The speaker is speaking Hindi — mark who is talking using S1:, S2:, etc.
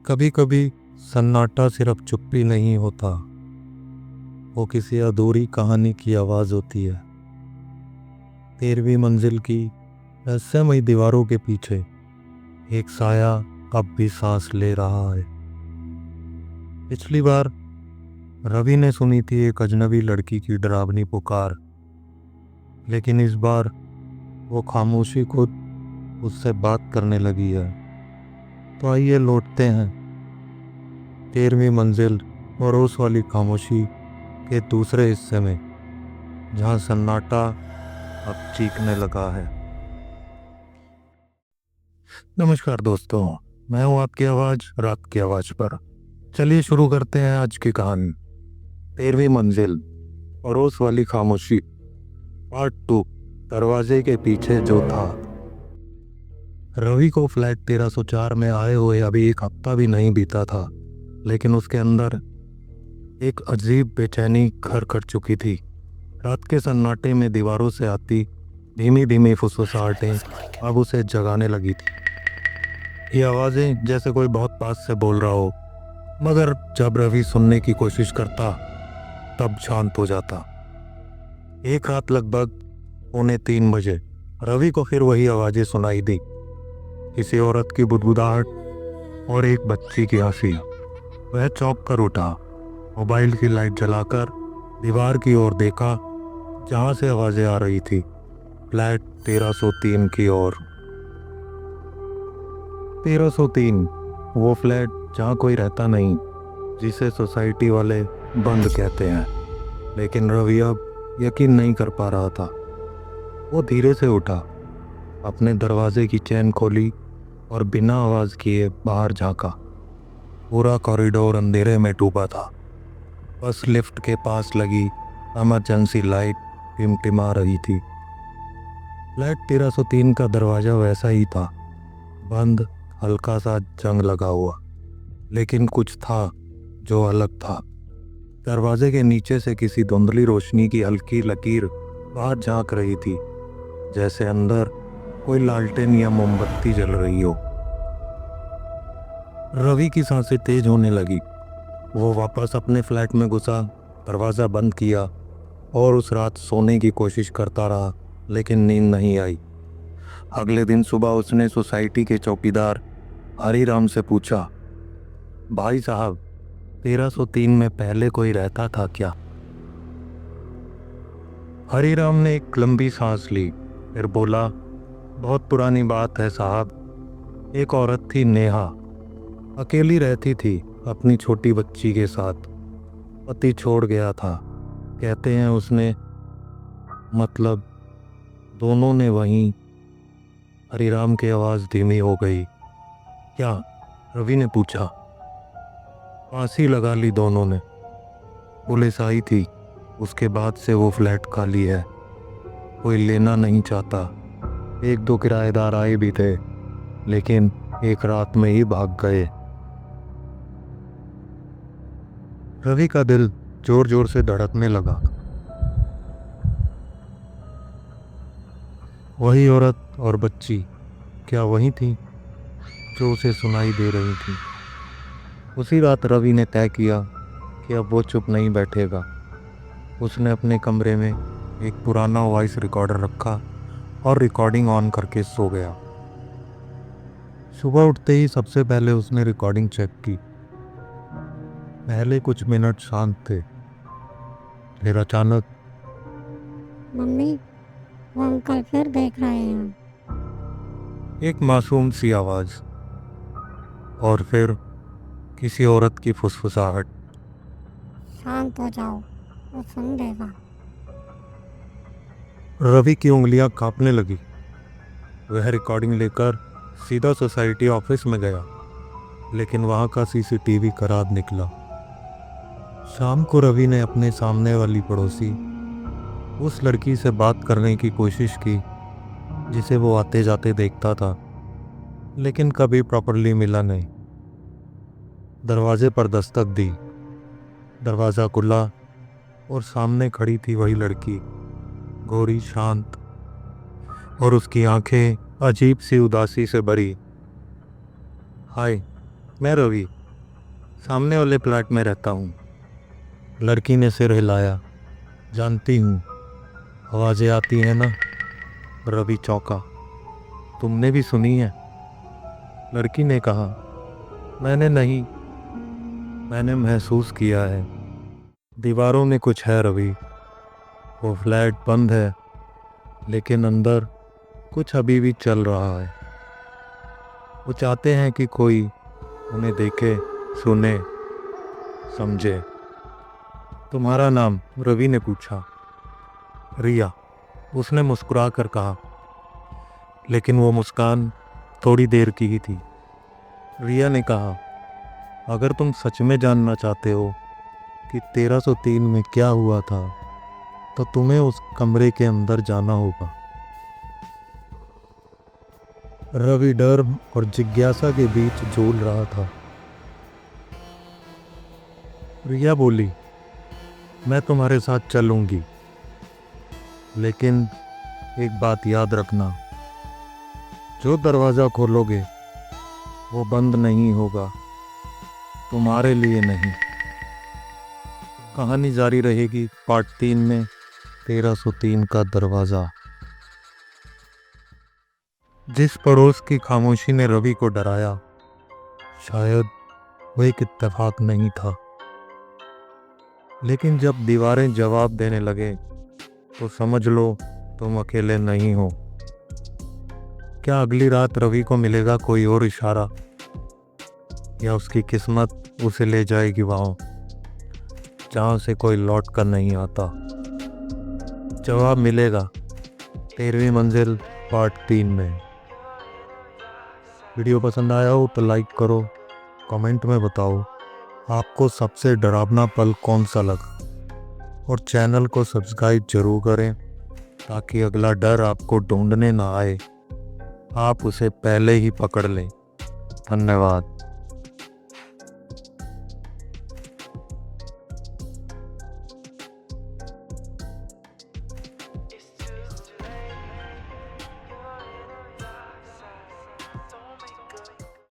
S1: कभी कभी सन्नाटा सिर्फ चुप्पी नहीं होता, वो किसी अधूरी कहानी की आवाज़ होती है। 13वीं मंजिल की रहस्यमयी दीवारों के पीछे एक साया अब भी सांस ले रहा है। पिछली बार रवि ने सुनी थी एक अजनबी लड़की की डरावनी पुकार, लेकिन इस बार वो खामोशी खुद उससे बात करने लगी है। तो आइए लौटते हैं 13वीं मंजिल और उस वाली खामोशी के दूसरे हिस्से में, जहाँ सन्नाटा अब चीखने लगा है। नमस्कार दोस्तों, मैं हूँ आपकी आवाज़ रात की आवाज़ पर। चलिए शुरू करते हैं आज की कहानी 13वीं मंजिल और उस वाली खामोशी पार्ट 2, दरवाजे के पीछे जो था। रवि को फ्लैट 1304 में आए हुए अभी एक हफ्ता भी नहीं बीता था, लेकिन उसके अंदर एक अजीब बेचैनी घर कर चुकी थी। रात के सन्नाटे में दीवारों से आती धीमी धीमी फुसफुसाहटें अब उसे जगाने लगी थी। ये आवाज़ें जैसे कोई बहुत पास से बोल रहा हो, मगर जब रवि सुनने की कोशिश करता तब शांत हो जाता। एक रात लगभग 2:45 बजे रवि को फिर वही आवाज़ें सुनाई दी, किसी औरत की बुदबुदाहट और एक बच्ची की हंसी। वह चौंक कर उठा, मोबाइल की लाइट जलाकर दीवार की ओर देखा जहां से आवाजें आ रही थी। फ्लैट 1303 की ओर। 1303 वो फ्लैट जहां कोई रहता नहीं, जिसे सोसाइटी वाले बंद कहते हैं। लेकिन रवि अब यकीन नहीं कर पा रहा था। वो धीरे से उठा, अपने दरवाजे की चेन खोली और बिना आवाज़ किए बाहर झांका। पूरा कॉरिडोर अंधेरे में डूबा था। बस लिफ्ट के पास लगी इमरजेंसी लाइट टिमटिमा रही थी। फ्लैट 1303 का दरवाज़ा वैसा ही था, बंद, हल्का सा जंग लगा हुआ। लेकिन कुछ था जो अलग था। दरवाजे के नीचे से किसी धुंधली रोशनी की हल्की लकीर बाहर झांक रही थी, जैसे अंदर कोई लालटेन या मोमबत्ती जल रही हो। रवि की सांसें तेज होने लगी। वो वापस अपने फ्लैट में घुसा, दरवाज़ा बंद किया और उस रात सोने की कोशिश करता रहा, लेकिन नींद नहीं आई। अगले दिन सुबह उसने सोसाइटी के चौकीदार हरीराम से पूछा, भाई साहब, 1303 में पहले कोई रहता था क्या? हरीराम ने एक लंबी सांस ली, फिर बोला, बहुत पुरानी बात है साहब। एक औरत थी नेहा, अकेली रहती थी अपनी छोटी बच्ची के साथ। पति छोड़ गया था। कहते हैं उसने, मतलब दोनों ने वहीं। हरिराम की आवाज़ धीमी हो गई। क्या? रवि ने पूछा। फांसी लगा ली दोनों ने। पुलिस आई थी, उसके बाद से वो फ्लैट खाली है। कोई लेना नहीं चाहता। 1-2 किराएदार आए भी थे, लेकिन एक रात में ही भाग गए। रवि का दिल जोर जोर से धड़कने लगा। वही औरत और बच्ची, क्या वही थी जो उसे सुनाई दे रही थी? उसी रात रवि ने तय किया कि अब वो चुप नहीं बैठेगा। उसने अपने कमरे में एक पुराना वॉइस रिकॉर्डर रखा और रिकॉर्डिंग ऑन करके सो गया। सुबह उठते ही सबसे पहले उसने रिकॉर्डिंग चेक की। पहले कुछ मिनट शांत थे, फिर अचानक,
S2: मम्मी, वो अंकल फिर देख रहे हैं।
S1: एक मासूम सी आवाज़, और फिर किसी औरत की फुसफुसाहट।
S2: शांत हो जाओ, वो सुन लेगा।
S1: रवि की उंगलियां कांपने लगी। वह रिकॉर्डिंग लेकर सीधा सोसाइटी ऑफिस में गया, लेकिन वहां का सीसीटीवी खराब निकला। शाम को रवि ने अपने सामने वाली पड़ोसी, उस लड़की से बात करने की कोशिश की जिसे वो आते जाते देखता था, लेकिन कभी प्रॉपरली मिला नहीं। दरवाजे पर दस्तक दी। दरवाज़ा खुला और सामने खड़ी थी वही लड़की, गोरी, शांत, और उसकी आंखें अजीब सी उदासी से भरी। हाय, मैं रवि, सामने वाले फ्लैट में रहता हूँ। लड़की ने सिर हिलाया। जानती हूँ, आवाज़ें आती हैं ना। रवि चौंका। तुमने भी सुनी है? लड़की ने कहा। मैंने नहीं, मैंने महसूस किया है। दीवारों में कुछ है रवि। वो फ्लैट बंद है, लेकिन अंदर कुछ अभी भी चल रहा है। वो चाहते हैं कि कोई उन्हें देखे, सुने, समझे। तुम्हारा नाम? रवि ने पूछा। रिया, उसने मुस्कुरा कर कहा, लेकिन वो मुस्कान थोड़ी देर की ही थी। रिया ने कहा, अगर तुम सच में जानना चाहते हो कि 1303 में क्या हुआ था, तो तुम्हें उस कमरे के अंदर जाना होगा। रवि डर और जिज्ञासा के बीच झूल रहा था। रिया बोली, मैं तुम्हारे साथ चलूंगी, लेकिन एक बात याद रखना, जो दरवाज़ा खोलोगे वो बंद नहीं होगा, तुम्हारे लिए नहीं। कहानी जारी रहेगी पार्ट 3 में, 1303 का दरवाज़ा। जिस पड़ोस की खामोशी ने रवि को डराया, शायद वो एक इत्तेफाक नहीं था। लेकिन जब दीवारें जवाब देने लगे, तो समझ लो तुम अकेले नहीं हो। क्या अगली रात रवि को मिलेगा कोई और इशारा, या उसकी किस्मत उसे ले जाएगी वहाँ जहाँ से कोई लौट कर नहीं आता? जवाब मिलेगा 13वीं मंजिल पार्ट 3 में। वीडियो पसंद आया हो तो लाइक करो, कमेंट में बताओ आपको सबसे डरावना पल कौन सा लगा, और चैनल को सब्सक्राइब जरूर करें ताकि अगला डर आपको ढूंढने ना आए, आप उसे पहले ही पकड़ लें। धन्यवाद।